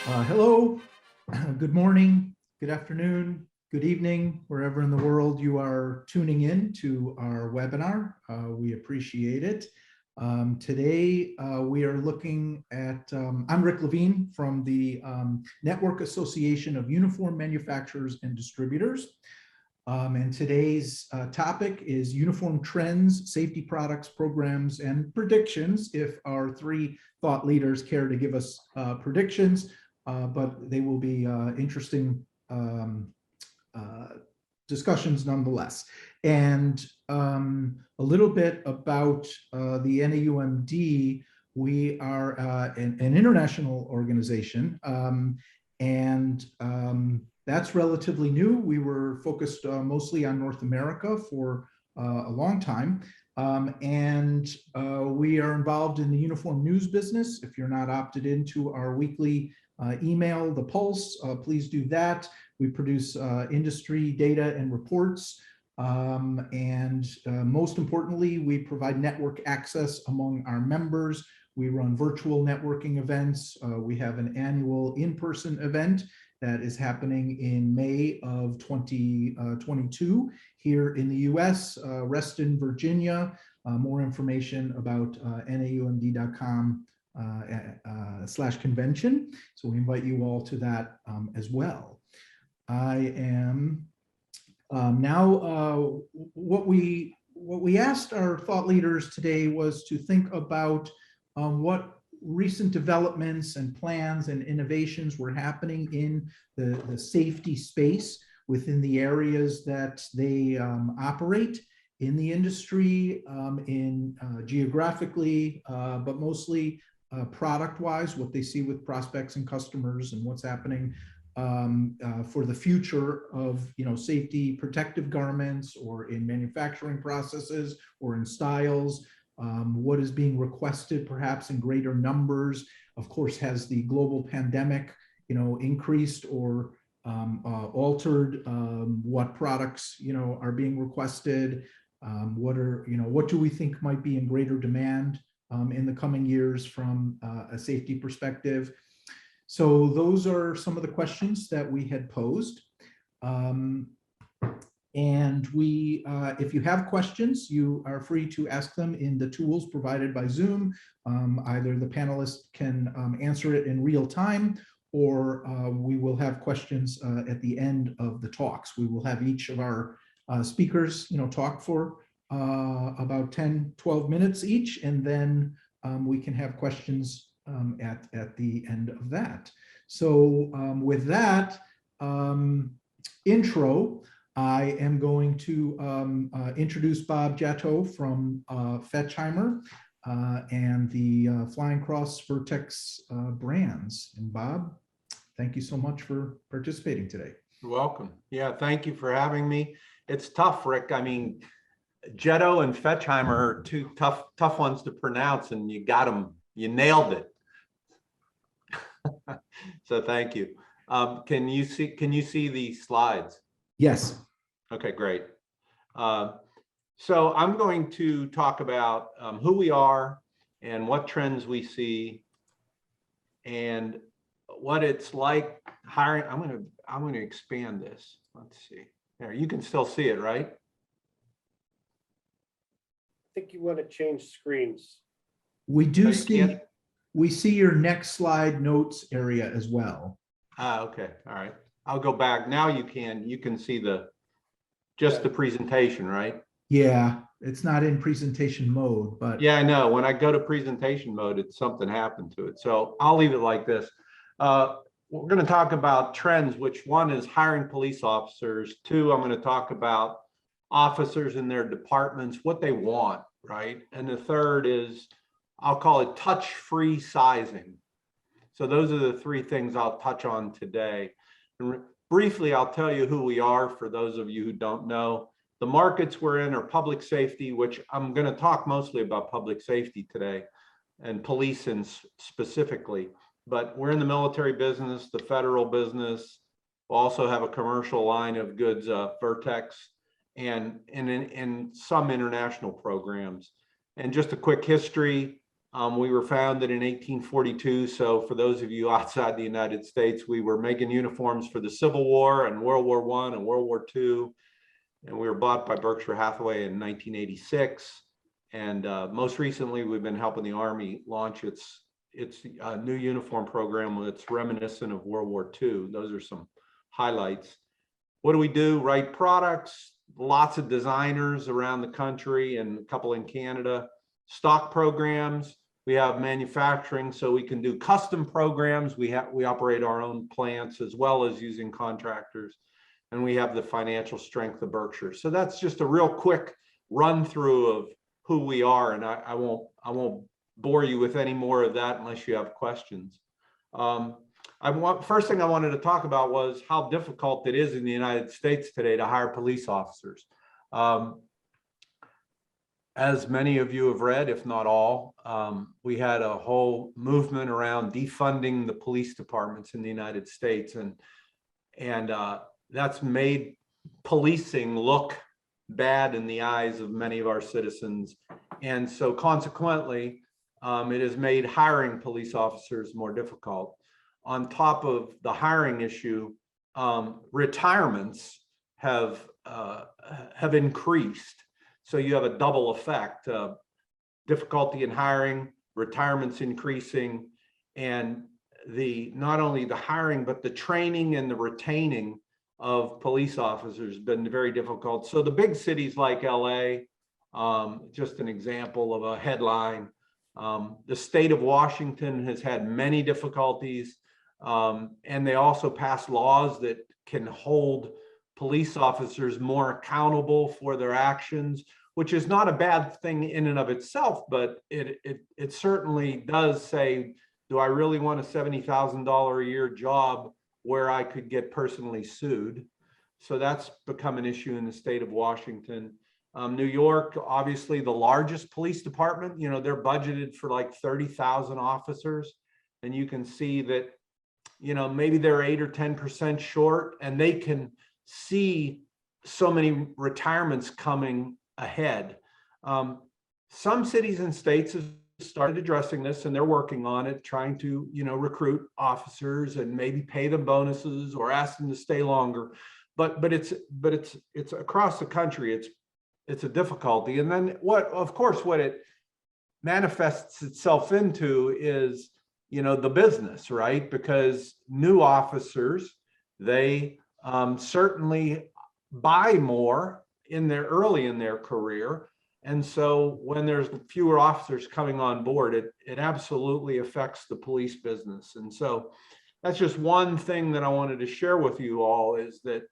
Hello, good morning, good afternoon, good evening, wherever in the world you are tuning in to our webinar. We appreciate it. Today, we are looking at, I'm Rick Levine from the Network Association of Uniform Manufacturers and Distributors. And today's topic is uniform trends, safety products, programs, and predictions, if our three thought leaders care to give us predictions. But they will be interesting discussions nonetheless. And a little bit about the NAUMD. We are an international organization, and that's relatively new. We were focused mostly on North America for a long time. And we are involved in the uniform news business. If you're not opted into our weekly email, The Pulse, please do that. We produce industry data and reports. And most importantly, we provide network access among our members. We run virtual networking events. We have an annual in-person event that is happening in May of 2022 here in the US, Reston, Virginia. More information about naumd.com/convention. So we invite you all to that as well. I am now, what we asked our thought leaders today was to think about what recent developments and plans and innovations were happening in the safety space within the areas that they operate in the industry, geographically, but mostly product-wise, what they see with prospects and customers, and what's happening for the future of safety protective garments, or in manufacturing processes, or in styles. What is being requested perhaps in greater numbers. Of course, has the global pandemic increased or altered what products are being requested. What do we think might be in greater demand in the coming years from a safety perspective? So those are some of the questions that we had posed. And if you have questions, you are free to ask them in the tools provided by Zoom. Either the panelists can answer it in real time, or we will have questions at the end of the talks. We will have each of our speakers talk for about 10-12 minutes each, and then we can have questions at the end of that. So with that intro, I am going to introduce Bob Getto from Fetchheimer and the Flying Cross Vertx brands. And Bob, thank you so much for participating today. You're welcome. Yeah, thank you for having me. It's tough, Rick. I mean, Getto and Fetchheimer are two tough ones to pronounce, and you got them. You nailed it. So thank you. Can you see the slides? Yes. Okay, great. So I'm going to talk about who we are and what trends we see and what it's like hiring. I'm going to expand this. Let's see. There, you can still see it, right? I think you want to change screens. We do see. We see your next slide notes area as well. Okay. All right. I'll go back. Now you can see the presentation, right? Yeah, it's not in presentation mode, but yeah, I know. When I go to presentation mode, something happened to it. So I'll leave it like this. We're going to talk about trends, which one is hiring police officers. Two, I'm going to talk about officers in their departments, what they want, right? And the third is, I'll call it touch-free sizing. So those are the three things I'll touch on today. And briefly, I'll tell you who we are for those of you who don't know. The markets we're in are public safety, which I'm going to talk mostly about public safety today, and police specifically. But we're in the military business, the federal business. We'll also have a commercial line of goods, Vertx, and in some international programs. And just a quick history, We were founded in 1842. So for those of you outside the United States, we were making uniforms for the Civil War and World War I and World War II. And we were bought by Berkshire Hathaway in 1986. And most recently, we've been helping the Army launch its new uniform program that's reminiscent of World War II. Those are some highlights. What do we do? Write products, lots of designers around the country and a couple in Canada. Stock programs. We have manufacturing, so we can do custom programs. We operate our own plants as well as using contractors. And we have the financial strength of Berkshire. So that's just a real quick run through of who we are. And I won't bore you with any more of that unless you have questions. First thing I wanted to talk about was how difficult it is in the United States today to hire police officers. As many of you have read, if not all, we had a whole movement around defunding the police departments in the United States, and that's made policing look bad in the eyes of many of our citizens, and so consequently, it has made hiring police officers more difficult. On top of the hiring issue, retirements have increased. So you have a double effect, difficulty in hiring, retirements increasing, and not only the hiring, but the training and the retaining of police officers has been very difficult. So the big cities like LA, just an example of a headline, the state of Washington has had many difficulties, and they also passed laws that can hold police officers more accountable for their actions, which is not a bad thing in and of itself, but it certainly does say, do I really want a $70,000 a year job where I could get personally sued? So that's become an issue in the state of Washington. New York, obviously the largest police department, they're budgeted for like 30,000 officers. And you can see that, maybe they're 8 or 10% short, and they can see so many retirements coming ahead. Some cities and states have started addressing this, and they're working on it, trying to, recruit officers and maybe pay them bonuses or ask them to stay longer. But it's across the country. It's a difficulty. And then what it manifests itself into is, the business, right? Because new officers, they certainly buy more early in their career. And so when there's fewer officers coming on board, it absolutely affects the police business. And so that's just one thing that I wanted to share with you all, is that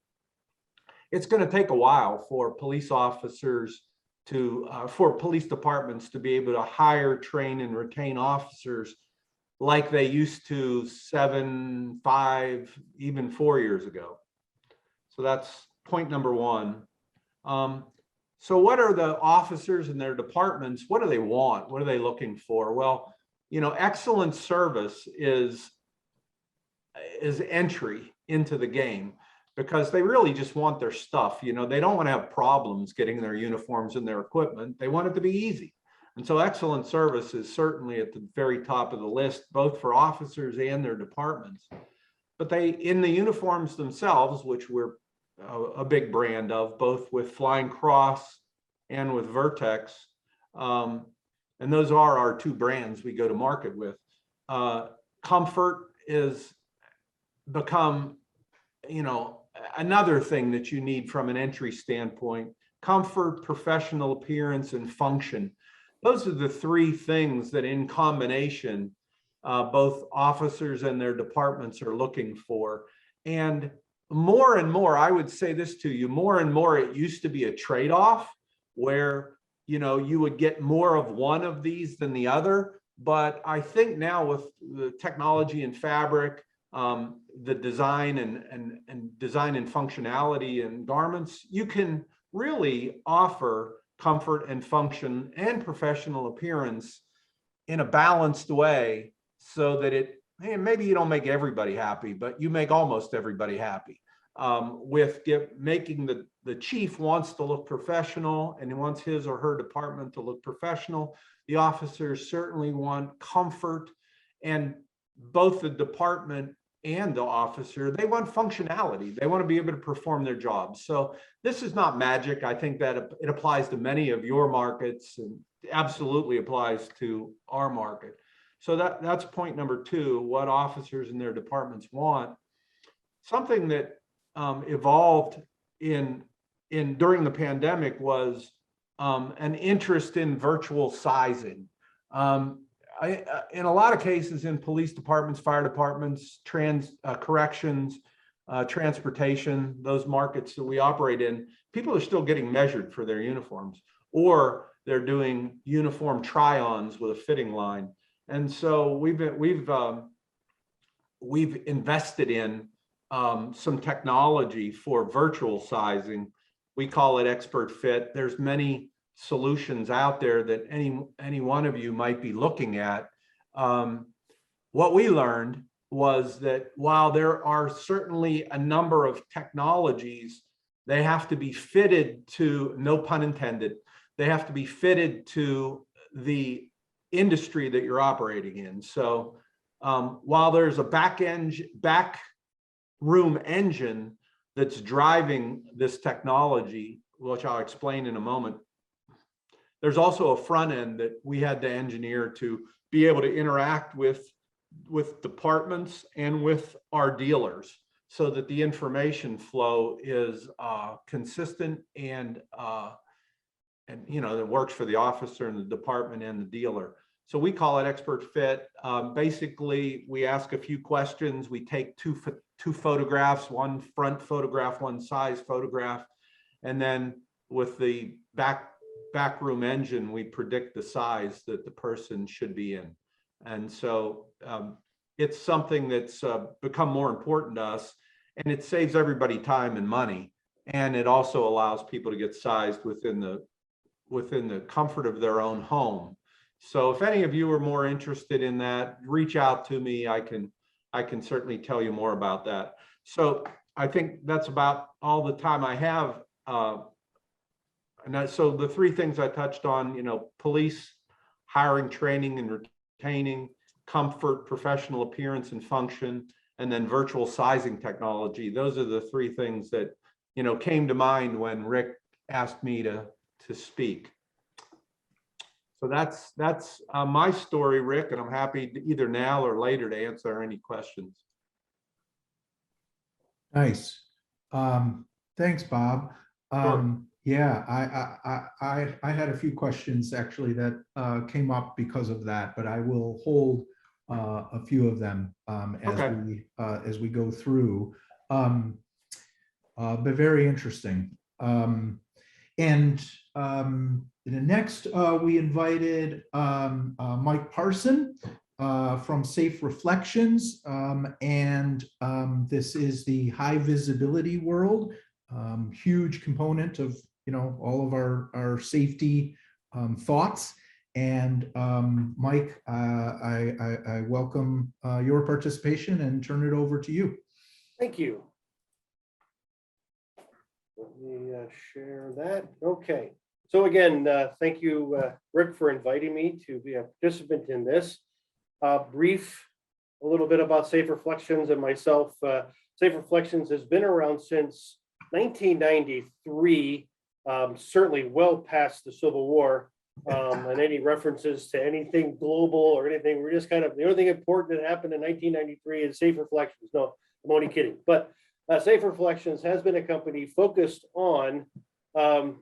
it's going to take a while for police officers for police departments to be able to hire, train, and retain officers like they used to 7, 5, even 4 years ago. So that's point number one. So what are the officers and their departments? What do they want? What are they looking for? Well, excellent service is entry into the game, because they really just want their stuff. They don't want to have problems getting their uniforms and their equipment. They want it to be easy. And so excellent service is certainly at the very top of the list, both for officers and their departments. But in the uniforms themselves, which we're a big brand of, both with Flying Cross and with Vertx, and those are our two brands we go to market with. Comfort is become, another thing that you need from an entry standpoint. Comfort, professional appearance, and function. Those are the three things that in combination, both officers and their departments are looking for. And more, I would say this to you, more and more, it used to be a trade-off where, you would get more of one of these than the other. But I think now with the technology and fabric, the design and design and functionality in garments, you can really offer comfort and function and professional appearance in a balanced way, so that maybe you don't make everybody happy, but you make almost everybody happy. making the chief wants to look professional and he wants his or her department to look professional. The officers certainly want comfort, and both the department and the officer, they want functionality. They want to be able to perform their jobs. So this is not magic. I think that it applies to many of your markets and absolutely applies to our market. So that's point number two, what officers in their departments want. Something that evolved during the pandemic was an interest in virtual sizing. In a lot of cases in police departments, fire departments, corrections, transportation, those markets that we operate in, people are still getting measured for their uniforms, or they're doing uniform try-ons with a fitting line. And so we've invested in some technology for virtual sizing. We call it Expert Fit. There's many solutions out there that any one of you might be looking at. What we learned was that while there are certainly a number of technologies, they have to be fitted to, no pun intended, they have to be fitted to the industry that you're operating in. So while there's a back room engine that's driving this technology, which I'll explain in a moment, there's also a front end that we had to engineer to be able to interact with departments and with our dealers so that the information flow is consistent and that works for the officer and the department and the dealer. So we call it Expert Fit. Basically, we ask a few questions. We take two photographs, one front photograph, one size photograph, and then with the back room engine, we predict the size that the person should be in. And so it's something that's become more important to us, and it saves everybody time and money. And it also allows people to get sized within the comfort of their own home. So if any of you are more interested in that, reach out to me. I can certainly tell you more about that. So I think that's about all the time I have. So the three things I touched on, police, hiring, training, and retaining, comfort, professional appearance and function, and then virtual sizing technology. Those are the three things that, came to mind when Rick asked me to speak. So that's my story, Rick, and I'm happy to either now or later to answer any questions. Nice. Thanks, Bob. Sure. Yeah, I had a few questions actually that came up because of that, but I will hold a few of them as we go through. But very interesting. Next, we invited Mike Parson from Safe Reflections, and this is the high visibility world, huge component of all of our safety thoughts. And Mike, I welcome your participation and turn it over to you. Thank you. Let me share that. Okay. So again, thank you, Rick, for inviting me to be a participant in this. Brief, a little bit about Safe Reflections and myself. Safe Reflections has been around since 1993, certainly well past the Civil War, and any references to anything global or anything, we're just kind of, the only thing important that happened in 1993 is Safe Reflections. No, I'm only kidding. But Safe Reflections has been a company focused on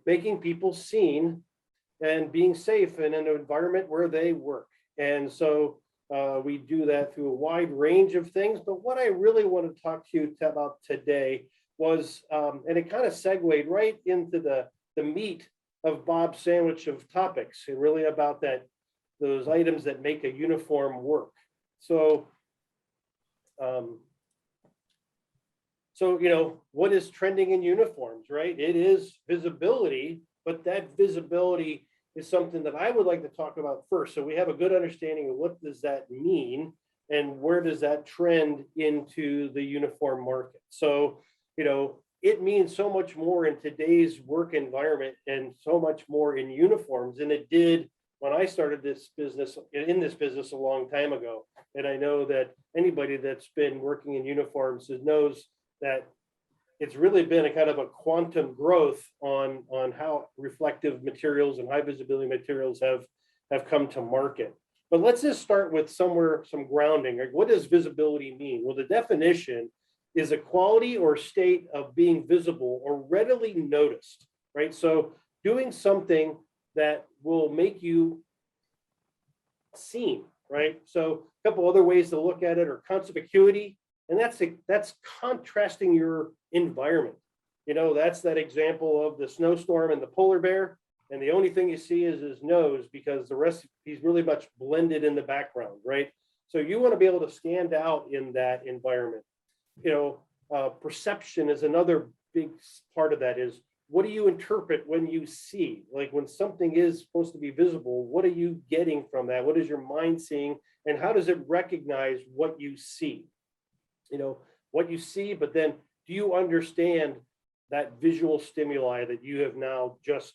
making people seen and being safe in an environment where they work. And so we do that through a wide range of things. But what I really want to talk to you about today was, and it kind of segued right into the meat of Bob's sandwich of topics, and really about those items that make a uniform work. So, what is trending in uniforms, right? It is visibility, but that visibility is something that I would like to talk about first. So we have a good understanding of what does that mean and where does that trend into the uniform market. So it means so much more in today's work environment and so much more in uniforms than it did when I started this business a long time ago. And I know that anybody that's been working in uniforms knows that it's really been a kind of a quantum growth on how reflective materials and high visibility materials have come to market. But let's just start with some grounding. Like, what does visibility mean? Well, the definition is a quality or state of being visible or readily noticed, right? So doing something that will make you seen, right? So a couple other ways to look at it are conspicuity, and that's contrasting your environment. That's that example of the snowstorm and the polar bear, and the only thing you see is his nose because the rest, he's really much blended in the background, right? So you want to be able to stand out in that environment. Perception is another big part of that. Is what do you interpret when you see? Like when something is supposed to be visible, what are you getting from that? What is your mind seeing? And how does it recognize what you see? What you see, but then do you understand that visual stimuli that you have now just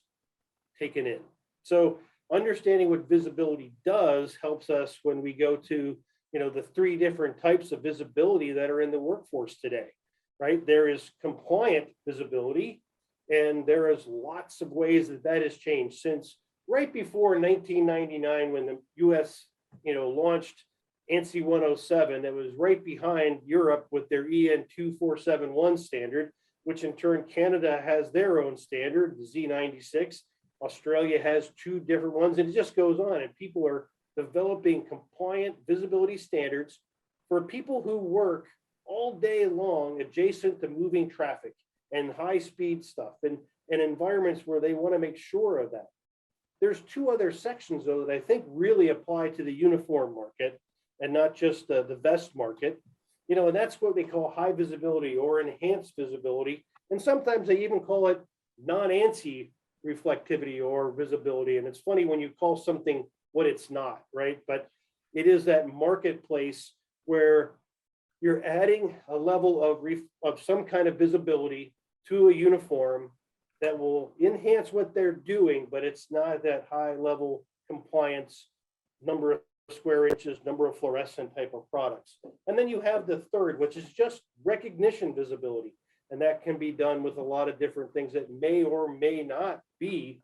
taken in? So understanding what visibility does helps us when we go to the three different types of visibility that are in the workforce today, right? There is compliant visibility, and there is lots of ways that has changed since right before 1999 when the US, launched ANSI 107. That was right behind Europe with their EN 2471 standard, which in turn Canada has their own standard, the Z96. Australia has two different ones, and it just goes on. And people are developing compliant visibility standards for people who work all day long adjacent to moving traffic and high speed stuff and environments where they want to make sure of that. There's two other sections though that I think really apply to the uniform market and not just the vest market, and that's what they call high visibility or enhanced visibility. And sometimes they even call it non-ANSI reflectivity or visibility. And it's funny when you call something what it's not, right? But it is that marketplace where you're adding a level of some kind of visibility to a uniform that will enhance what they're doing, but it's not that high level compliance, number of square inches, number of fluorescent type of products. And then you have the third, which is just recognition visibility. And that can be done with a lot of different things that may or may not be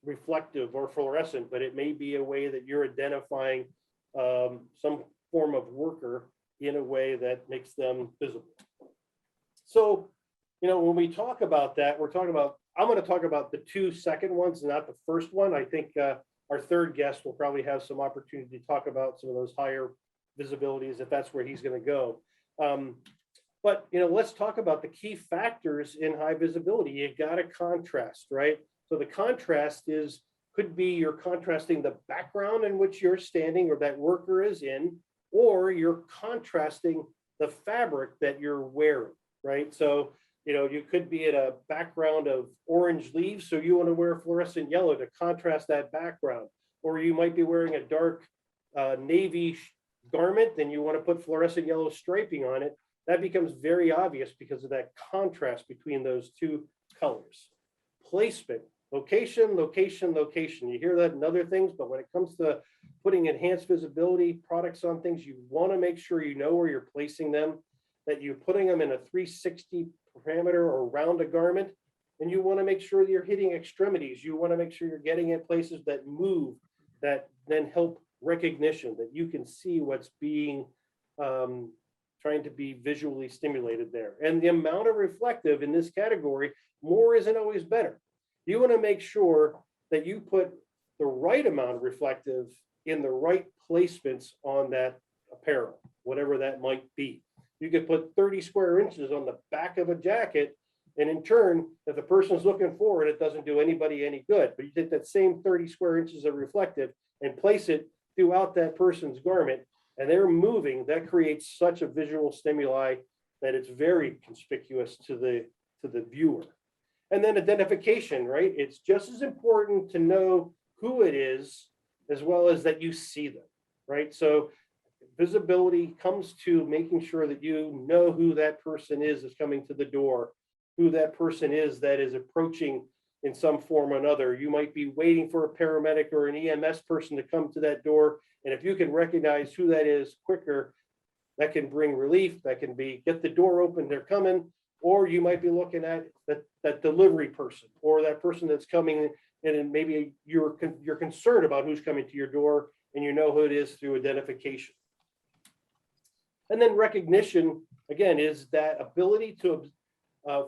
reflective or fluorescent, but it may be a way that you're identifying some form of worker in a way that makes them visible. So, when we talk about that, I'm going to talk about the two second ones, not the first one. I think our third guest will probably have some opportunity to talk about some of those higher visibilities if that's where he's going to go. But let's talk about the key factors in high visibility. You got to contrast, right? So the contrast could be you're contrasting the background in which you're standing or that worker is in, or you're contrasting the fabric that you're wearing, right? So you could be in a background of orange leaves, so you want to wear fluorescent yellow to contrast that background. Or you might be wearing a dark navy garment, and you want to put fluorescent yellow striping on it. That becomes very obvious because of that contrast between those two colors. Placement, location, location, location. You hear that in other things, but when it comes to putting enhanced visibility products on things, you want to make sure you know where you're placing them, that you're putting them in a 360 parameter or around a garment, and you want to make sure that you're hitting extremities. You want to make sure you're getting in places that move, that then help recognition, that you can see what's being trying to be visually stimulated there. And the amount of reflective in this category, more isn't always better. You want to make sure that you put the right amount of reflective in the right placements on that apparel, whatever that might be. You could put 30 square inches on the back of a jacket, and in turn, if the person's looking forward, it doesn't do anybody any good. But you take that same 30 square inches of reflective and place it throughout that person's garment, and they're moving, that creates such a visual stimuli that it's very conspicuous to the viewer. And then identification, right? It's just as important to know who it is as well as that you see them, right? So visibility comes to making sure that you know who that person is that's coming to the door, who that person is that is approaching in some form or another. You might be waiting for a paramedic or an EMS person to come to that door. And if you can recognize who that is quicker, that can bring relief. That can be get the door open, they're coming. Or you might be looking at that delivery person or that person that's coming in, and maybe you're concerned about who's coming to your door and you know who it is through identification. And then recognition, again, is that ability to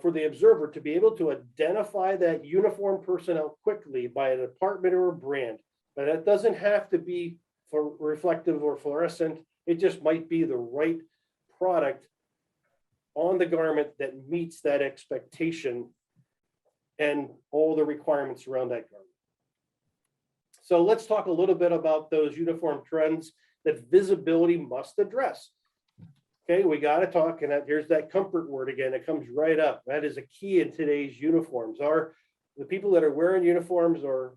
for the observer to be able to identify that uniformed personnel quickly by a department or a brand. But that doesn't have to be for reflective or fluorescent. It just might be the right product on the garment that meets that expectation and all the requirements around that garment. So let's talk a little bit about those uniform trends that visibility must address. Okay, we got to talk, and here's that comfort word again. It comes right up. That is a key in today's uniforms. Are the people that are wearing uniforms or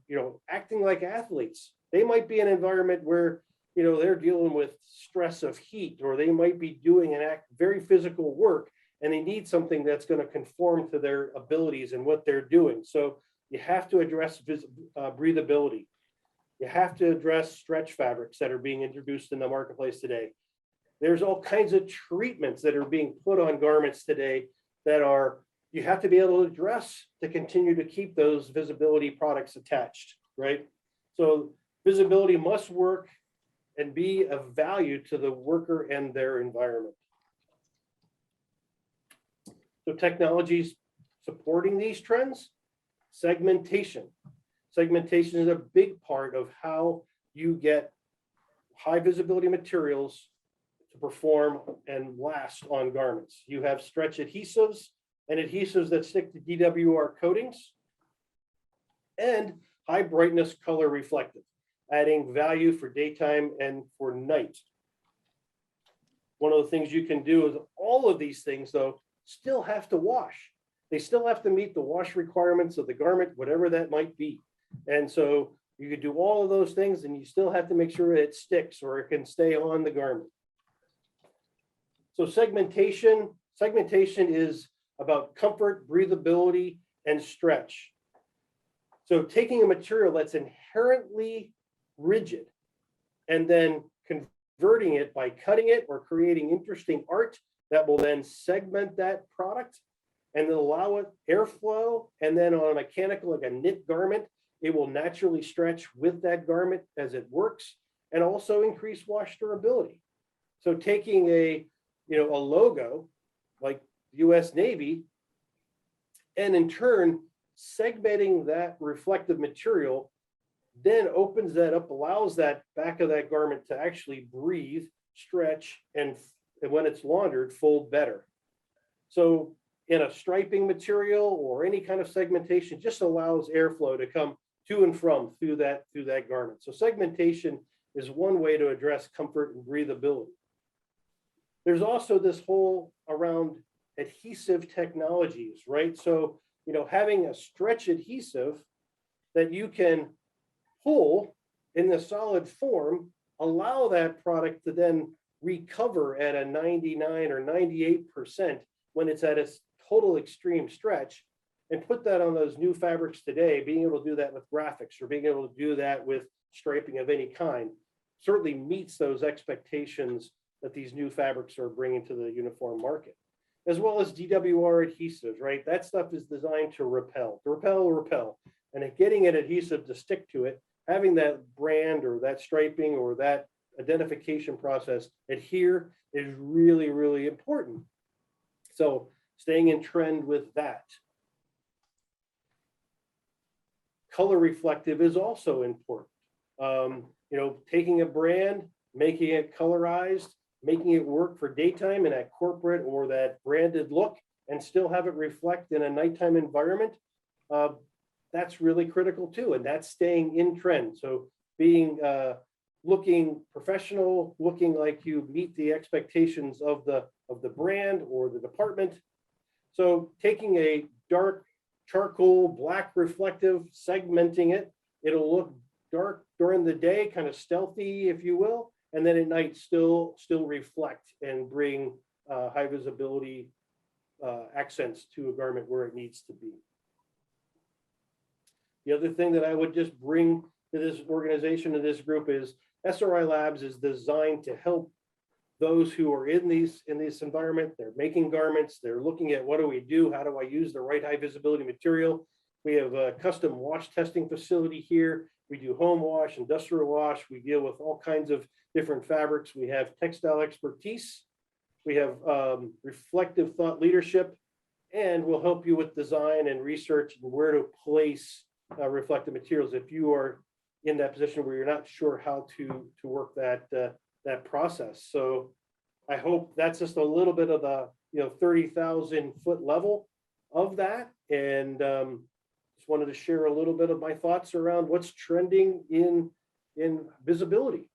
acting like athletes? They might be in an environment where they're dealing with stress of heat, or they might be doing very physical work, and they need something that's going to conform to their abilities and what they're doing. So you have to address breathability. You have to address stretch fabrics that are being introduced in the marketplace today. There's all kinds of treatments that are being put on garments today that you have to be able to address to continue to keep those visibility products attached, right? So visibility must work and be of value to the worker and their environment. So technologies supporting these trends, segmentation. Segmentation is a big part of how you get high visibility materials to perform and last on garments. You have stretch adhesives and adhesives that stick to DWR coatings, and high brightness color reflective, adding value for daytime and for night. One of the things you can do is all of these things, though, still have to wash. They still have to meet the wash requirements of the garment, whatever that might be. And so you could do all of those things and you still have to make sure it sticks or it can stay on the garment. So segmentation is about comfort, breathability, and stretch. So taking a material that's inherently rigid and then converting it by cutting it or creating interesting art that will then segment that product and then allow it airflow. And then on a mechanical, like a knit garment, it will naturally stretch with that garment as it works and also increase wash durability. So taking a logo like US Navy and in turn segmenting that reflective material then opens that up, allows that back of that garment to actually breathe, stretch, and when it's laundered, fold better. So in a striping material or any kind of segmentation just allows airflow to come to and from through that garment. So segmentation is one way to address comfort and breathability. There's also this whole around adhesive technologies, right? So, having a stretch adhesive that you can pull in the solid form, allow that product to then recover at a 99 or 98% when it's at its total extreme stretch, and put that on those new fabrics today. Being able to do that with graphics or being able to do that with striping of any kind certainly meets those expectations that these new fabrics are bringing to the uniform market, as well as DWR adhesives, right? That stuff is designed to repel. And getting an adhesive to stick to it, having that brand or that striping or that identification process adhere is really, really important. So staying in trend with that. Color reflective is also important. Taking a brand, making it colorized, making it work for daytime in that corporate or that branded look and still have it reflect in a nighttime environment, that's really critical too. And that's staying in trend. So being looking professional, looking like you meet the expectations of the brand or the department. So taking a dark charcoal, black reflective, segmenting it, it'll look dark during the day, kind of stealthy, if you will. and then at night still reflect and bring high visibility accents to a garment where it needs to be. The other thing that I would just bring to this organization, to this group, is SRI Labs is designed to help those who are in this environment. They're making garments, they're looking at what do we do, how do I use the right high visibility material. We have a custom wash testing facility here. We do home wash, industrial wash. We deal with all kinds of different fabrics. We have textile expertise. We have reflective thought leadership, and we'll help you with design and research and where to place reflective materials if you are in that position where you're not sure how to work that process. So I hope that's just a little bit of the 30,000 foot level of that, and just wanted to share a little bit of my thoughts around what's trending in visibility.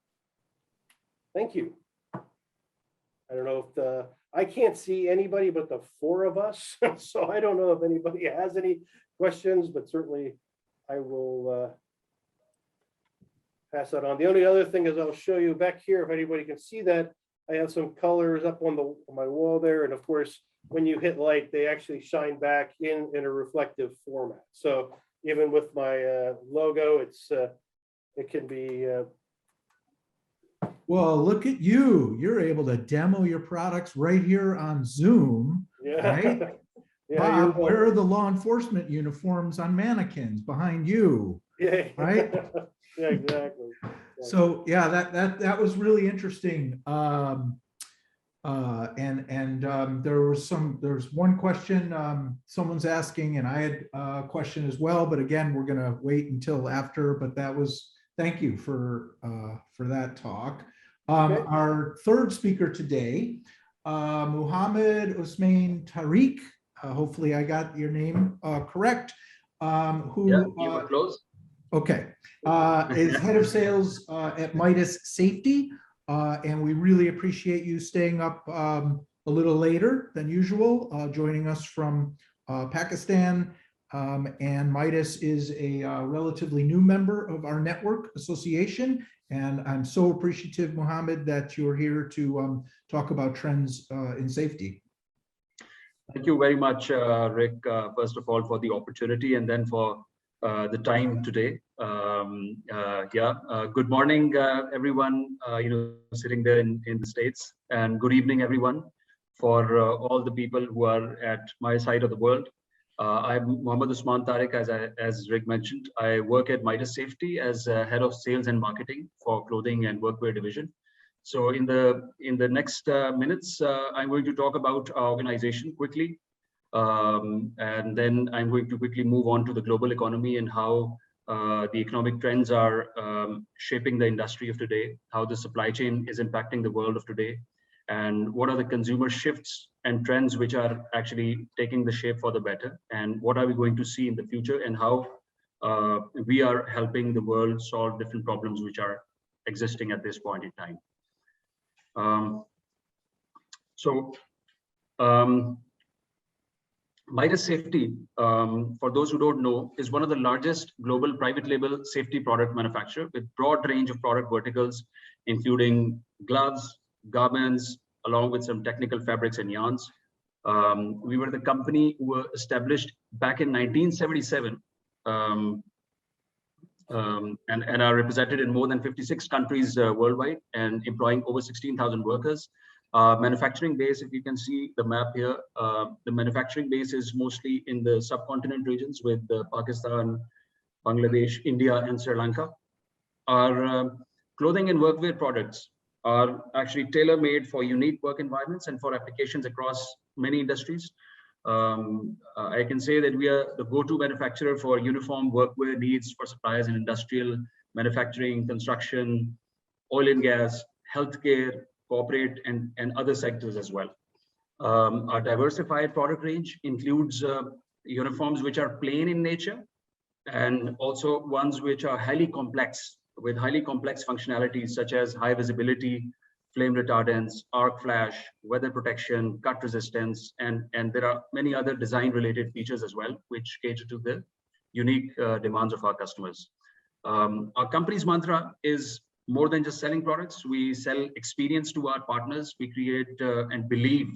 Thank you. I don't know if I can't see anybody but the four of us, so I don't know if anybody has any questions, but certainly I will pass that on. The only other thing is I'll show you back here, if anybody can see that, I have some colors up on my wall there, and of course, when you hit light, they actually shine back in a reflective format. So even with my logo, it can be. Well, look at you. You're able to demo your products right here on Zoom, Yeah. right? Yeah, Bob, where are the law enforcement uniforms on mannequins behind you? yeah. Right? Yeah, exactly. So yeah, that was really interesting. There's one question someone's asking, and I had a question as well, but again, we're gonna wait until after, but thank you for that talk. Okay. Our third speaker today, Muhammad Usman Tariq, hopefully I got your name correct, who you were close. Okay, is head of sales at Midas Safety, and we really appreciate you staying up a little later than usual, joining us from Pakistan. And Midas is a relatively new member of our network association, and I'm so appreciative, Muhammad, that you're here to talk about trends in safety. Thank you very much, Rick, first of all, for the opportunity, and then for the time today. Good morning, everyone, sitting there in the States, and good evening, everyone, for all the people who are at my side of the world. I'm Muhammad Usman Tariq, as Rick mentioned. I work at Midas Safety as head of sales and marketing for clothing and workwear division. So in the next minutes, I'm going to talk about our organization quickly. And then I'm going to quickly move on to the global economy and how the economic trends are shaping the industry of today, how the supply chain is impacting the world of today, and what are the consumer shifts and trends which are actually taking the shape for the better, and what are we going to see in the future, and how we are helping the world solve different problems which are existing at this point in time. Midas Safety, for those who don't know, is one of the largest global private label safety product manufacturer with broad range of product verticals, including gloves, garments, along with some technical fabrics and yarns. We were the company who were established back in 1977 and are represented in more than 56 countries worldwide and employing over 16,000 workers. Manufacturing base, if you can see the map here, the manufacturing base is mostly in the subcontinent regions with Pakistan, Bangladesh, India, and Sri Lanka. Our clothing and workwear products are actually tailor-made for unique work environments and for applications across many industries. I can say that we are the go-to manufacturer for uniform workwear needs for suppliers in industrial, manufacturing, construction, oil and gas, healthcare, corporate, and other sectors as well. Our diversified product range includes uniforms which are plain in nature, and also ones which are highly complex, with highly complex functionalities such as high visibility, flame retardants, arc flash, weather protection, cut resistance, and there are many other design related features as well, which cater to the unique demands of our customers. Our company's mantra is more than just selling products. We sell experience to our partners. We create and believe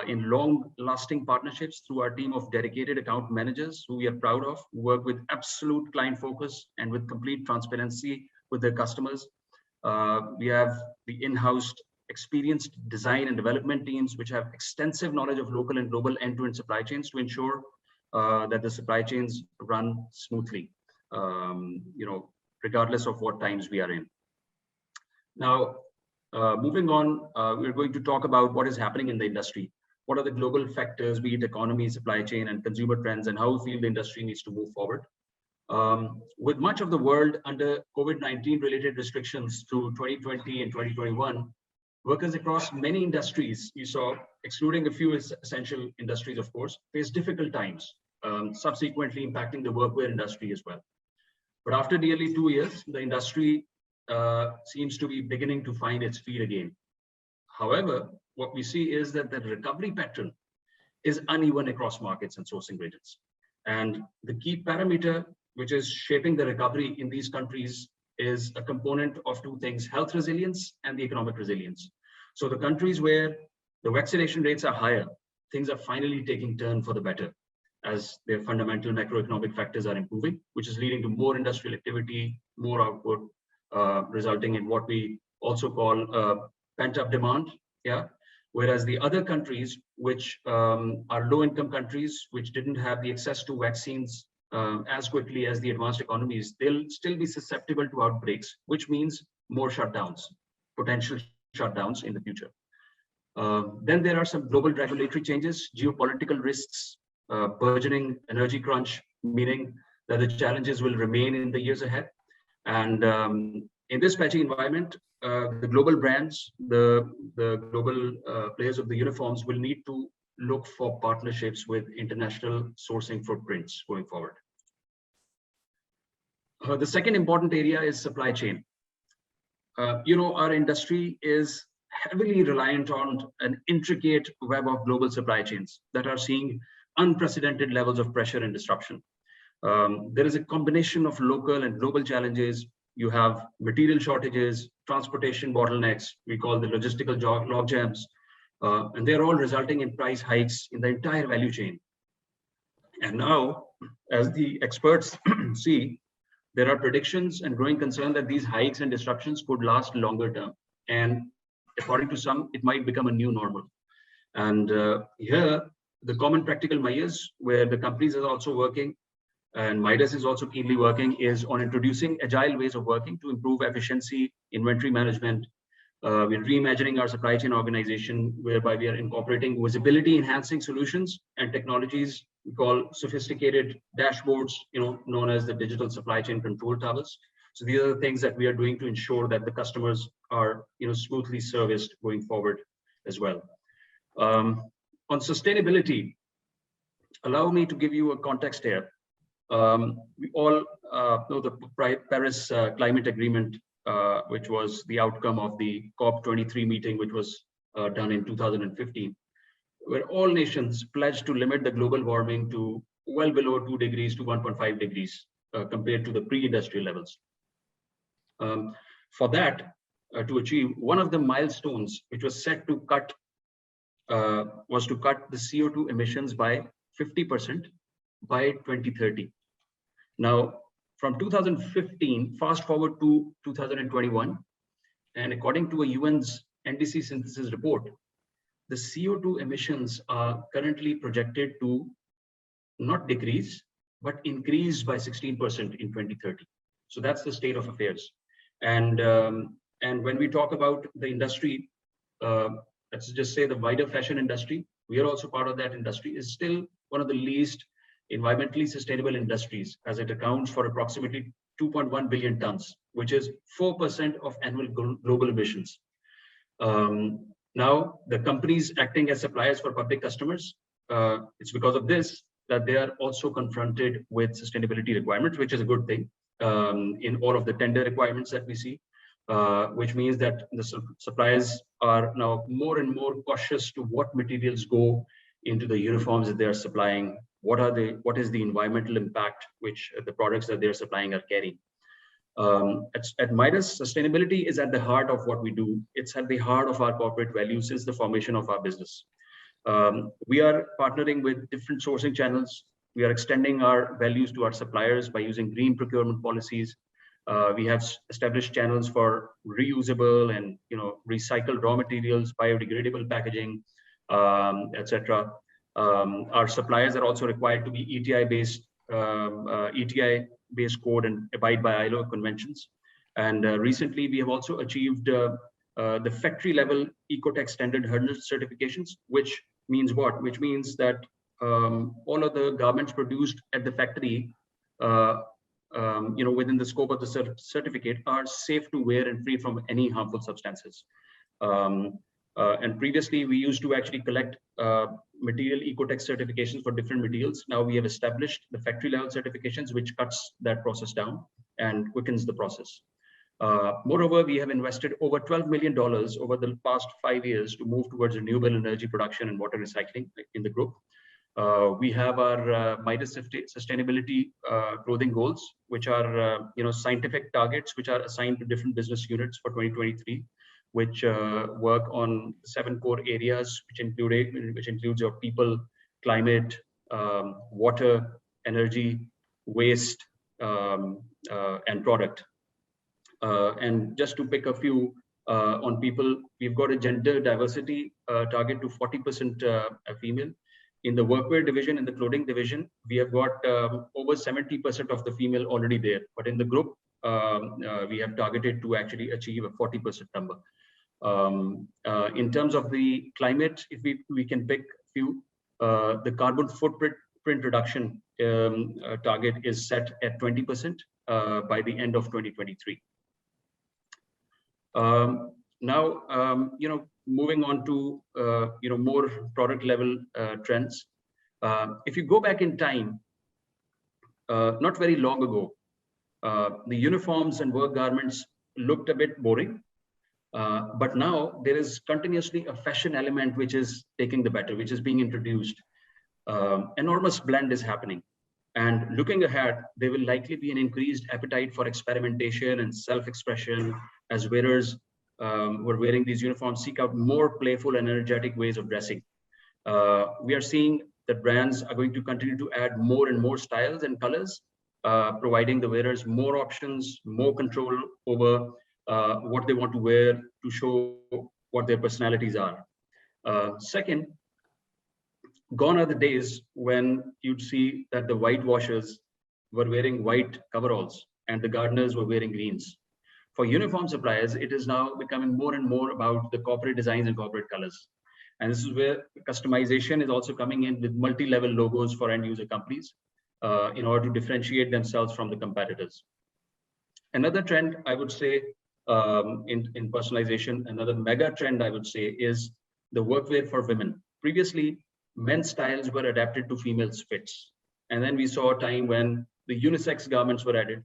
in long-lasting partnerships through our team of dedicated account managers who we are proud of, who work with absolute client focus and with complete transparency with their customers. We have the in-house experienced design and development teams which have extensive knowledge of local and global end-to-end supply chains to ensure that the supply chains run smoothly, regardless of what times we are in. Now, moving on, we're going to talk about what is happening in the industry. What are the global factors, be it economy, supply chain, and consumer trends, and how we feel the industry needs to move forward. With much of the world under COVID-19 related restrictions through 2020 and 2021, workers across many industries, you saw, excluding a few essential industries, of course, face difficult times, subsequently impacting the workwear industry as well. But after nearly 2 years, the industry seems to be beginning to find its feet again. However, what we see is that the recovery pattern is uneven across markets and sourcing regions. And the key parameter which is shaping the recovery in these countries is a component of two things: health resilience and the economic resilience. So the countries where the vaccination rates are higher, things are finally taking turn for the better as their fundamental macroeconomic factors are improving, which is leading to more industrial activity, more output, resulting in what we also call pent-up demand. Yeah. Whereas the other countries, which are low-income countries, which didn't have the access to vaccines as quickly as the advanced economies, they'll still be susceptible to outbreaks, which means more shutdowns, potential shutdowns in the future. Then there are some global regulatory changes, geopolitical risks, burgeoning energy crunch, meaning that the challenges will remain in the years ahead. And in this patchy environment, the global brands, the global players of the uniforms will need to look for partnerships with international sourcing footprints going forward. The second important area is supply chain. Our industry is heavily reliant on an intricate web of global supply chains that are seeing unprecedented levels of pressure and disruption. There is a combination of local and global challenges. You have material shortages, transportation bottlenecks, we call the logistical logjams, and they're all resulting in price hikes in the entire value chain. And now, as the experts see, there are predictions and growing concern that these hikes and disruptions could last longer term. And according to some, it might become a new normal. And here, the common practical measures where the companies are also working, and Midas is also keenly working, is on introducing agile ways of working to improve efficiency, inventory management. We're reimagining our supply chain organization, whereby we are incorporating visibility enhancing solutions and technologies we call sophisticated dashboards, known as the digital supply chain control towers. So these are the things that we are doing to ensure that the customers are smoothly serviced going forward as well. On sustainability, allow me to give you a context here. We all know the Paris Climate Agreement, which was the outcome of the COP23 meeting, which was done in 2015, where all nations pledged to limit the global warming to well below 2 degrees to 1.5 degrees compared to the pre-industrial levels. For that, to achieve, one of the milestones which was set to cut was to cut the CO2 emissions by 50% by 2030. Now, from 2015, fast forward to 2021, and according to a UN's NDC synthesis report, the CO2 emissions are currently projected to not decrease, but increase by 16% in 2030. So that's the state of affairs. And when we talk about the industry, let's just say the wider fashion industry, we are also part of that industry, is still one of the least environmentally sustainable industries, as it accounts for approximately 2.1 billion tons, which is 4% of annual global emissions. Now, the companies acting as suppliers for public customers, it's because of this that they are also confronted with sustainability requirements, which is a good thing in all of the tender requirements that we see, which means that the suppliers are now more and more cautious to what materials go into the uniforms that they are supplying. What is the environmental impact which the products that they're supplying are carrying. At Midas, sustainability is at the heart of what we do. It's at the heart of our corporate values since the formation of our business. We are partnering with different sourcing channels. We are extending our values to our suppliers by using green procurement policies. We have established channels for reusable and recycled raw materials, biodegradable packaging, etc. Our suppliers are also required to be ETI-based code and abide by ILO conventions. And recently, we have also achieved the factory-level Ecotech standard 100 certifications, which means what? Which means that all of the garments produced at the factory, within the scope of the certificate, are safe to wear and free from any harmful substances. And previously, we used to actually collect material Ecotech certifications for different materials. Now we have established the factory-level certifications, which cuts that process down and quickens the process. Moreover, we have invested over $12 million over the past 5 years to move towards renewable energy production and water recycling in the group. We have our Midas sustainability clothing goals, which are scientific targets, which are assigned to different business units for 2023, which work on 7 core areas, which includes your people, climate, water, energy, waste, and product. And just to pick a few on people, we've got a gender diversity target to 40% female. In the workwear division, in the clothing division, we have got over 70% of the female already there. But in the group, we have targeted to actually achieve a 40% number. In terms of the climate, if we can pick a few, the carbon footprint reduction target is set at 20% by the end of 2023. Now, moving on to more product level trends. If you go back in time, not very long ago, the uniforms and work garments looked a bit boring. But now there is continuously a fashion element which is taking the better, which is being introduced. Enormous blend is happening. And looking ahead, there will likely be an increased appetite for experimentation and self-expression as wearers who are wearing these uniforms seek out more playful and energetic ways of dressing. We are seeing that brands are going to continue to add more and more styles and colors, providing the wearers more options, more control over what they want to wear to show what their personalities are. Second, gone are the days when you'd see that the whitewashers were wearing white coveralls and the gardeners were wearing greens. For uniform suppliers, it is now becoming more and more about the corporate designs and corporate colors. And this is where customization is also coming in with multi-level logos for end user companies in order to differentiate themselves from the competitors. Another trend, I would say, in personalization, another mega trend, I would say, is the workwear for women. Previously, men's styles were adapted to females' fits. And then we saw a time when the unisex garments were added.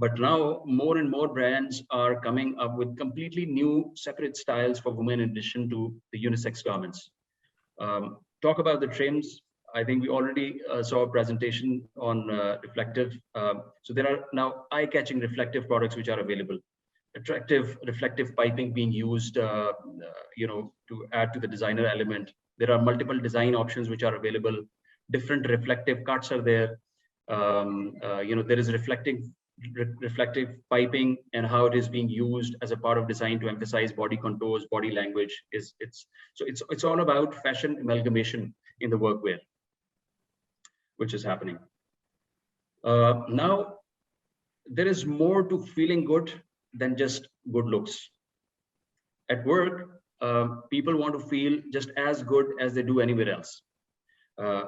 But now more and more brands are coming up with completely new separate styles for women in addition to the unisex garments. Talk about the trims. I think we already saw a presentation on reflective. So there are now eye-catching reflective products which are available. Attractive reflective piping being used, to add to the designer element. There are multiple design options which are available. Different reflective cuts are there. There is reflective piping and how it is being used as a part of design to emphasize body contours, body language. It's all about fashion amalgamation in the workwear, which is happening. Now, there is more to feeling good than just good looks. At work, people want to feel just as good as they do anywhere else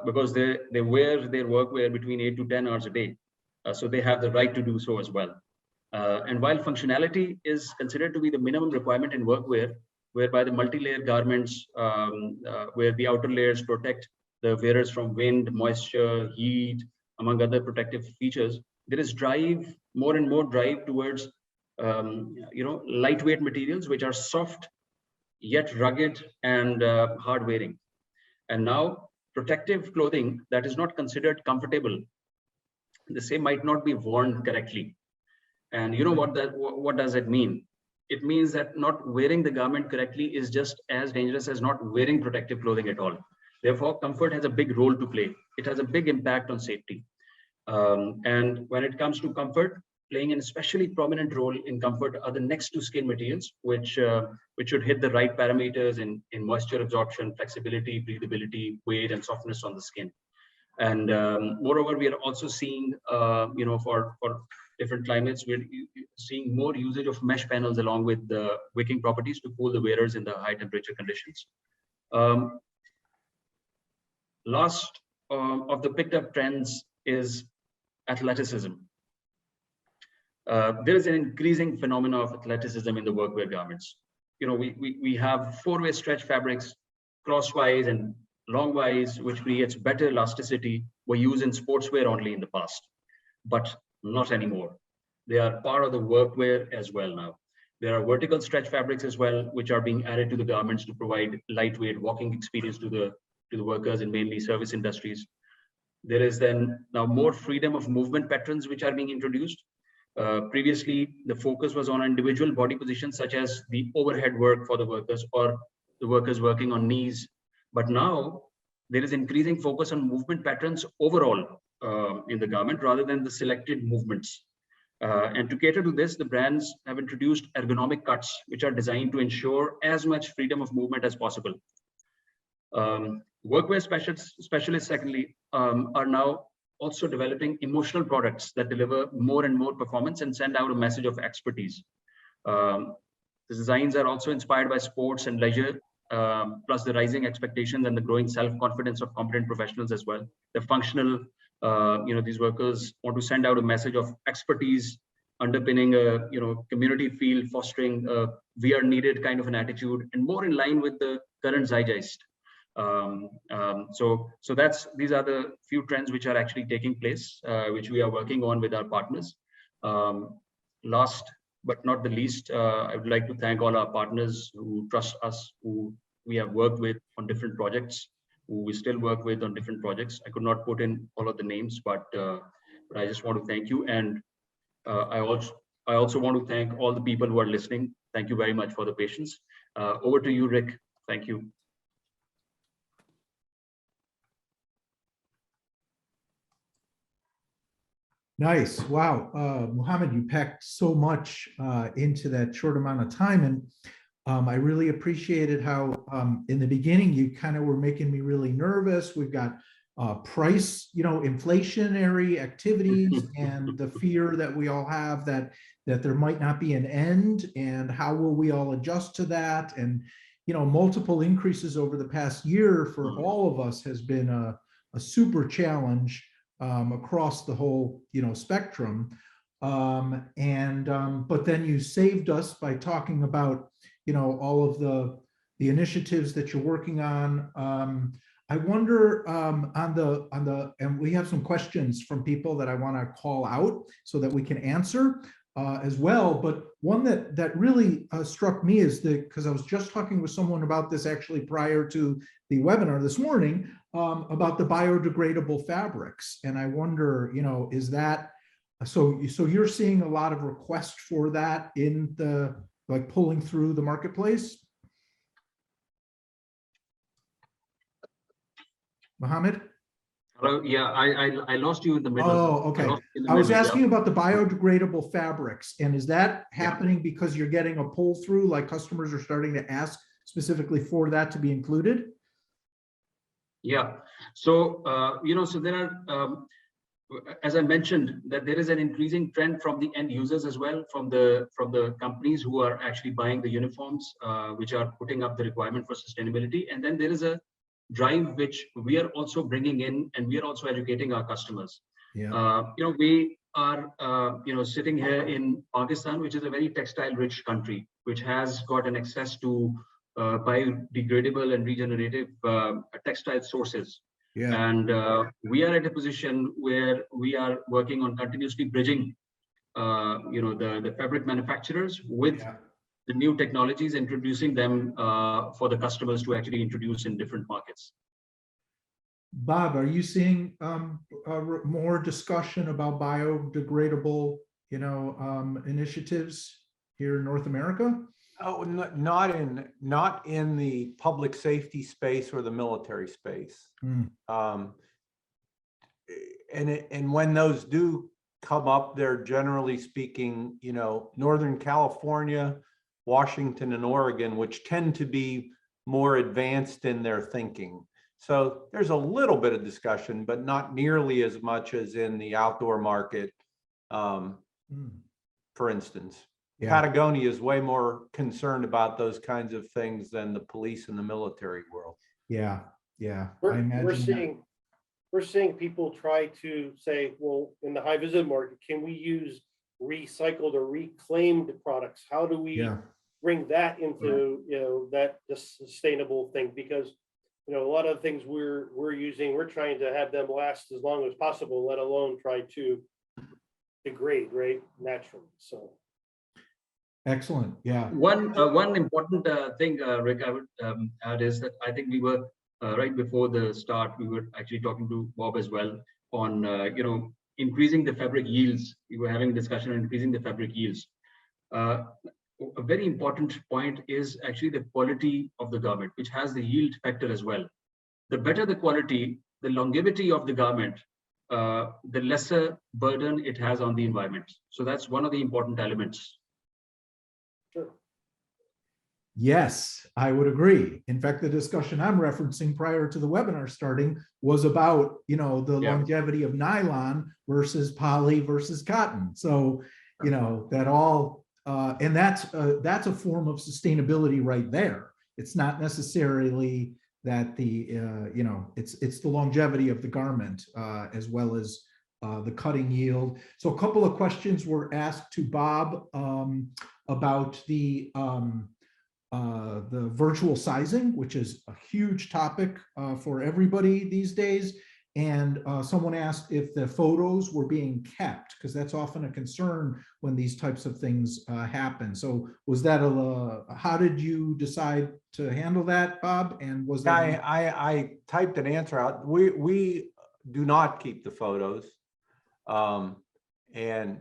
because they wear their workwear between 8 to 10 hours a day. So they have the right to do so as well. And while functionality is considered to be the minimum requirement in workwear, whereby the multi-layer garments, where the outer layers protect the wearers from wind, moisture, heat, among other protective features, there is more and more drive towards lightweight materials which are soft yet rugged and hard wearing. And now protective clothing that is not considered comfortable, the same might not be worn correctly. And you know what does it mean? It means that not wearing the garment correctly is just as dangerous as not wearing protective clothing at all. Therefore, comfort has a big role to play. It has a big impact on safety. And when it comes to comfort, playing an especially prominent role in comfort are the next to skin materials, which should hit the right parameters in moisture absorption, flexibility, breathability, weight, and softness on the skin. And moreover, we are also seeing, for different climates, we're seeing more usage of mesh panels along with the wicking properties to cool the wearers in the high temperature conditions. Last of the picked up trends is athleticism. There is an increasing phenomena of athleticism in the workwear garments. We have four-way stretch fabrics, crosswise and longwise, which creates better elasticity, were used in sportswear only in the past, but not anymore. They are part of the workwear as well now. There are vertical stretch fabrics as well, which are being added to the garments to provide lightweight walking experience to the workers in mainly service industries. There is then now more freedom of movement patterns which are being introduced. Previously, the focus was on individual body positions such as the overhead work for the workers or the workers working on knees. But now there is increasing focus on movement patterns overall in the garment rather than the selected movements. And to cater to this, the brands have introduced ergonomic cuts, which are designed to ensure as much freedom of movement as possible. Workwear specialists, secondly, are now also developing emotional products that deliver more and more performance and send out a message of expertise. The designs are also inspired by sports and leisure, plus the rising expectations and the growing self-confidence of competent professionals as well. The functional, these workers want to send out a message of expertise, underpinning a community feel, fostering a we are needed kind of an attitude, and more in line with the current zeitgeist. So these are the few trends which are actually taking place, which we are working on with our partners. Last but not the least, I would like to thank all our partners who trust us, who we have worked with on different projects, who we still work with on different projects. I could not put in all of the names, but I just want to thank you. And I also want to thank all the people who are listening. Thank you very much for the patience. Over to you, Rick. Thank you. Nice. Wow. Mohammed, you packed so much into that short amount of time. And I really appreciated how in the beginning, you kind of were making me really nervous. We've got price, inflationary activities and the fear that we all have that there might not be an end, and how will we all adjust to that? And, multiple increases over the past year for all of us has been a super challenge across the whole, spectrum. But then you saved us by talking about, all of the initiatives that you're working on. I wonder and we have some questions from people that I want to call out so that we can answer as well. But one that really struck me is because I was just talking with someone about this actually prior to the webinar this morning, about the biodegradable fabrics. And I wonder, is that, so you're seeing a lot of requests for that in the, pulling through the marketplace? Mohammed? Hello. Yeah, I lost you in the middle. Oh, okay. I was asking about the biodegradable fabrics, and is that happening because you're getting a pull through, like customers are starting to ask specifically for that to be included? Yeah. So, so there are, as I mentioned, that there is an increasing trend from the end users as well, from the companies who are actually buying the uniforms, which are putting up the requirement for sustainability. And then there is a drive which we are also bringing in, and we are also educating our customers. Yeah. We are, sitting here in Pakistan, which is a very textile-rich country, which has got an access to biodegradable and regenerative textile sources. Yeah. And we are at a position where we are working on continuously bridging, the fabric manufacturers with the new technologies, introducing them for the customers to actually introduce in different markets. Bob, are you seeing more discussion about biodegradable initiatives here in North America? Oh, not in the public safety space or the military space. And when those do come up, they're generally speaking, Northern California, Washington, and Oregon, which tend to be more advanced in their thinking. So there's a little bit of discussion, but not nearly as much as in the outdoor market. For instance, Patagonia is way more concerned about those kinds of things than the police and the military world. Yeah. We're seeing people try to say, well, in the high visibility market, can we use recycled or reclaimed products? How do we bring that into that sustainable thing? Because a lot of things we're using, we're trying to have them last as long as possible, let alone try to degrade naturally. So excellent. Yeah. One important thing, Rick, I would add is that I think we were right before the start, we were actually talking to Bob as well on increasing the fabric yields. We were having a discussion on increasing the fabric yields. A very important point is actually the quality of the garment, which has the yield factor as well. The better the quality, the longevity of the garment, the lesser burden it has on the environment. So that's one of the important elements. Sure. Yes, I would agree. In fact, the discussion I'm referencing prior to the webinar starting was about, the longevity of nylon versus poly versus cotton. So, that all, and that's a form of sustainability right there. It's not necessarily that it's the longevity of the garment as well as the cutting yield. So a couple of questions were asked to Bob about the virtual sizing, which is a huge topic for everybody these days. And someone asked if the photos were being kept, because that's often a concern when these types of things happen. So was that how did you decide to handle that, Bob? And was that I typed an answer out. We do not keep the photos. And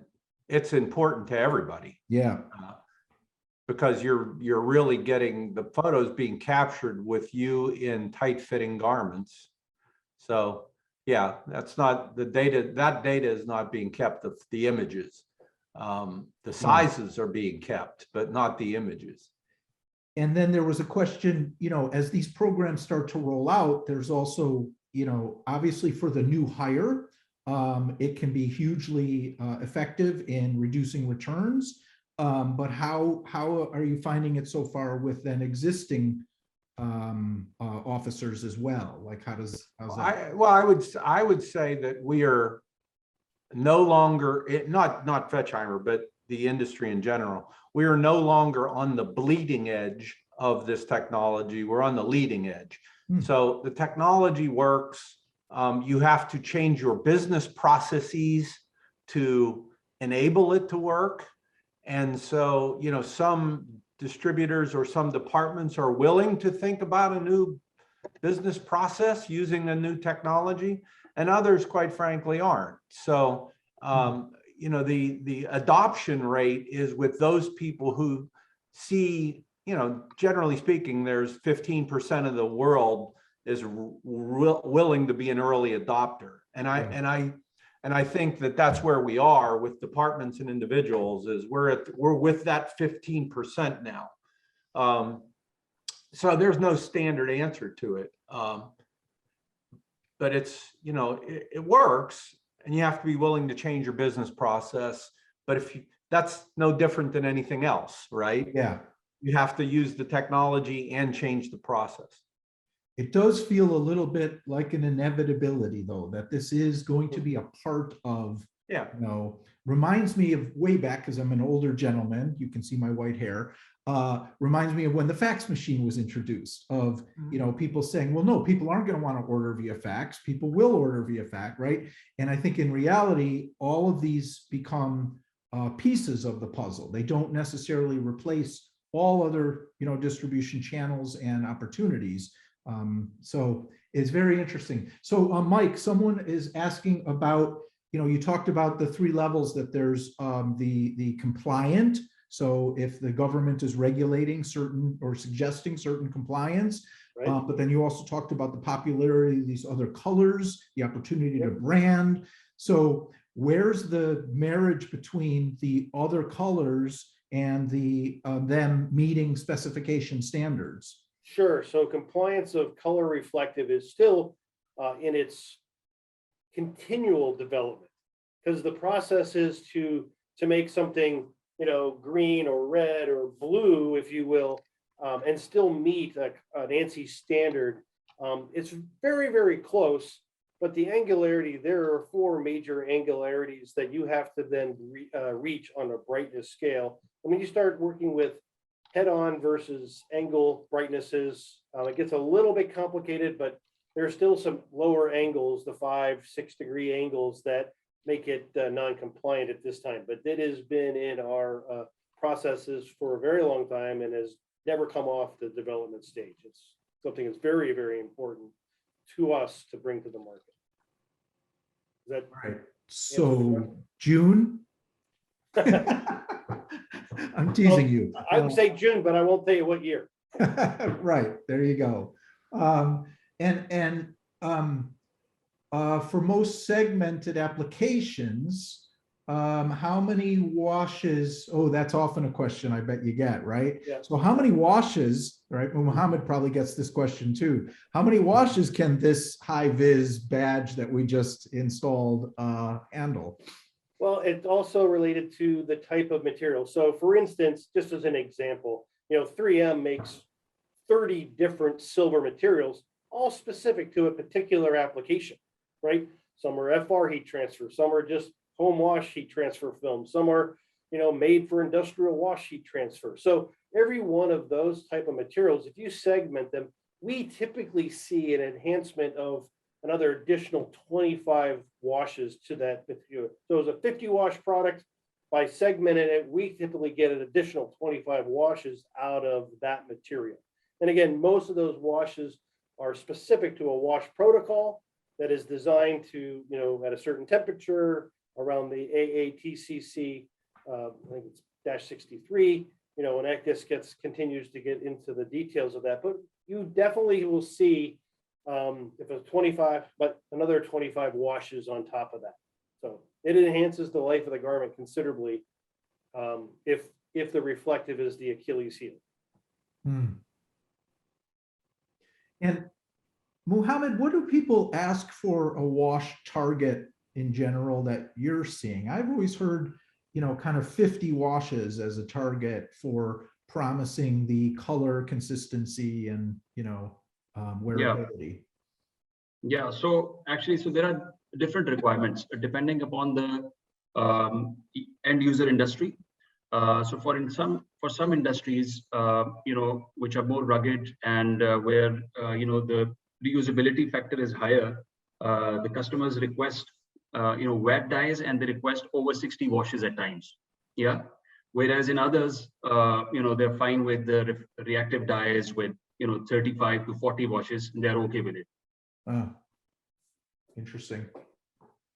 it's important to everybody. Yeah. Because you're really getting the photos being captured with you in tight fitting garments. So yeah, that's not the data. That data is not being kept, the images. The sizes are being kept, but not the images. And then there was a question, as these programs start to roll out, there's also, obviously for the new hire, it can be hugely effective in reducing returns. But how are you finding it so far with then existing officers as well? Like how's that? I would say that we are no longer, not Fetchheimer, but the industry in general, we are no longer on the bleeding edge of this technology. We're on the leading edge. So the technology works. You have to change your business processes to enable it to work. And so, some distributors or some departments are willing to think about a new business process using a new technology, and others, quite frankly, aren't. So, the adoption rate is with those people who see, generally speaking, there's 15% of the world is willing to be an early adopter. And I think that that's where we are with departments and individuals, is we're with that 15% now. So there's no standard answer to it. But it's, it works, and you have to be willing to change your business process. But that's no different than anything else, right? Yeah. You have to use the technology and change the process. It does feel a little bit like an inevitability, though, that this is going to be a part of, reminds me of way back, because I'm an older gentleman, you can see my white hair, reminds me of when the fax machine was introduced, of, people saying, well, no, people aren't going to want to order via fax, people will order via fax, right? And I think in reality, all of these become pieces of the puzzle. They don't necessarily replace all other, distribution channels and opportunities. So it's very interesting. So Mike, someone is asking about you talked about the 3 levels, that there's the compliant. So if the government is regulating certain or suggesting certain compliance, right? but then you also talked about the popularity of these other colors, the opportunity to brand. So where's the marriage between the other colors and the them meeting specification standards? Sure. So compliance of color reflective is still in its continual development, because the process is to make something, green or red or blue, if you will, and still meet an ANSI standard. It's very, very close, but the angularity, there are 4 major angularities that you have to then reach on a brightness scale. And when you start working with head-on versus angle brightnesses, it gets a little bit complicated, but there are still some lower angles, the 5-6 degree angles, that make it non-compliant at this time. But it has been in our processes for a very long time and has never come off the development stage. It's something that's very, very important to us to bring to the market. Is that right? So June. I'm teasing you. I would say June, but I won't tell you what year. Right, there you go. For most segmented applications, how many washes? Oh, that's often a question I bet you get, right? Yeah. So how many washes, right? Well, Muhammad probably gets this question too. How many washes can this high-vis badge that we just installed handle? Well, it's also related to the type of material. So for instance, just as an example, 3M makes 30 different silver materials, all specific to a particular application, right? Some are FR heat transfer, some are just home wash heat transfer film, some are, made for industrial wash heat transfer. So every one of those type of materials, if you segment them, we typically see an enhancement of another additional 25 washes to that material. So it's a 50 wash product. By segmenting it, we typically get an additional 25 washes out of that material. And again, most of those washes are specific to a wash protocol that is designed to, at a certain temperature around the AATCC, I think it's -63, and that just continues to get into the details of that. But you definitely will see if it's 25, but another 25 washes on top of that. So it enhances the life of the garment considerably if the reflective is the Achilles heel. And Muhammad, what do people ask for a wash target in general that you're seeing? I've always heard, kind of 50 washes as a target for promising the color consistency and, wearability. Yeah. So actually, there are different requirements depending upon the end user industry. So for some industries, which are more rugged and where the reusability factor is higher, the customers request wet dyes, and they request over 60 washes at times. Yeah. Whereas in others, they're fine with the reactive dyes with 35 to 40 washes, and they're okay with it. Interesting.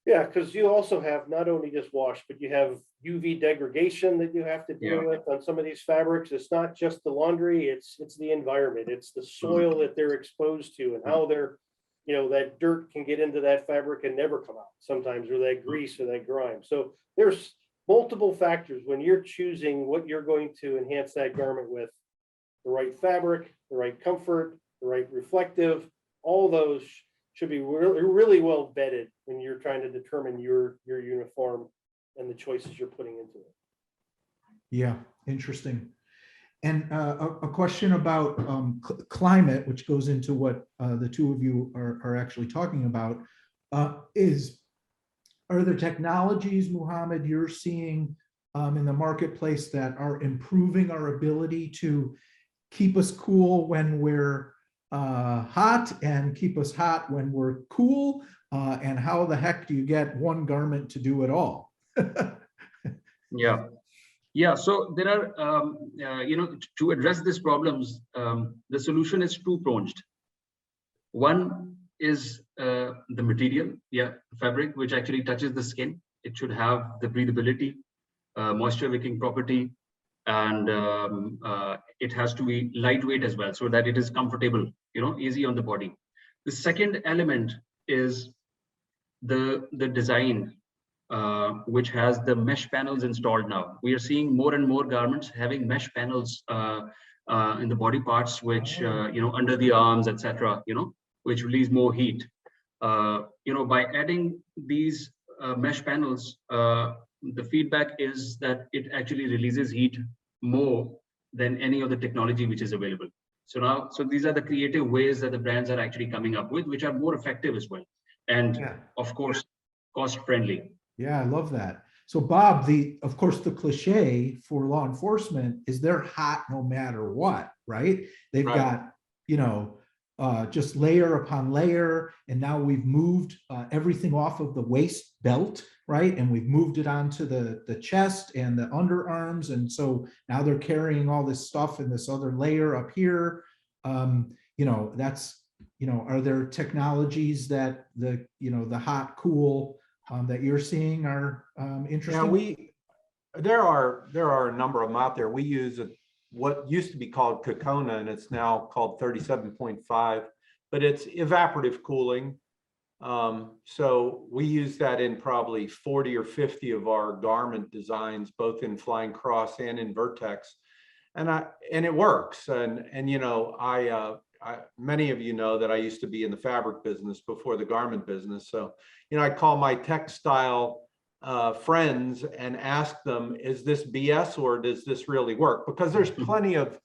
Yeah, because you also have not only just wash, but you have UV degradation that you have to deal with on some of these fabrics. It's not just the laundry, it's the environment, it's the soil that they're exposed to, and how they're, that dirt can get into that fabric and never come out sometimes, or that grease or that grime. So there's multiple factors when you're choosing what you're going to enhance that garment with: the right fabric, the right comfort, the right reflective. All those should be really well vetted when you're trying to determine your uniform and the choices you're putting into it. Yeah, interesting. And a question about climate, which goes into what the two of you are actually talking about, are there technologies, Muhammad, you're seeing in the marketplace that are improving our ability to keep us cool when we're hot and keep us hot when we're cool? And how the heck do you get one garment to do it all? Yeah. So there are, to address these problems, the solution is two-pronged. One is the material, fabric, which actually touches the skin. It should have the breathability, moisture wicking property, and it has to be lightweight as well, so that it is comfortable, easy on the body. The second element is the design, which has the mesh panels installed now. We are seeing more and more garments having mesh panels in the body parts, which under the arms, etc. Which release more heat. By adding these mesh panels, the feedback is that it actually releases heat more than any other technology which is available. So these are the creative ways that the brands are actually coming up with, which are more effective as well, and of course, cost friendly. Yeah, I love that. So Bob, of course, the cliche for law enforcement is they're hot no matter what, right? They've got, just layer upon layer. And now we've moved everything off of the waist belt, right? And we've moved it onto the chest and the underarms. And so now they're carrying all this stuff in this other layer up here. That's, are there technologies that the hot, cool, that you're seeing are interesting? Yeah, there are a number of them out there. We use what used to be called Kokona, and it's now called 37.5, but it's evaporative cooling. So we use that in probably 40 or 50 of our garment designs, both in Flying Cross and in Vertx, and it works. And many of you know that I used to be in the fabric business before the garment business. So, I call my textile friends and ask them, is this BS or does this really work? Because there's plenty of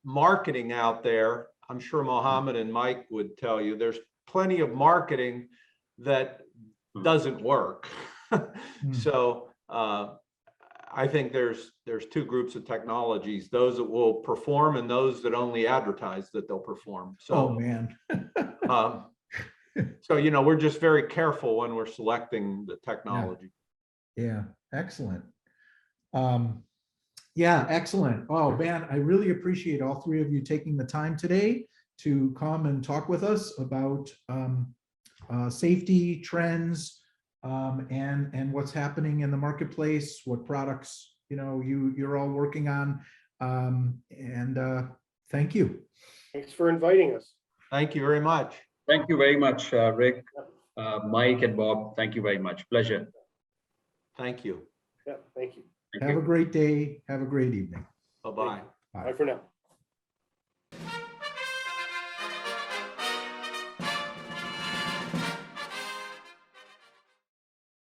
marketing out there. I'm sure Mohammed and Mike would tell you there's plenty of marketing that doesn't work. So I think there's two groups of technologies, those that will perform and those that only advertise that they'll perform. So, oh man. So, we're just very careful when we're selecting the technology. Yeah, excellent. Excellent. Oh man, I really appreciate all three of you taking the time today to come and talk with us about safety trends, and what's happening in the marketplace, what products you're all working on, and thank you. Thanks for inviting us. Thank you very much. Thank you very much, Rick, Mike, and Bob. Thank you very much. Pleasure. Thank you. Yeah, thank you. Have a great day. Have a great evening. Bye-bye. Bye for now.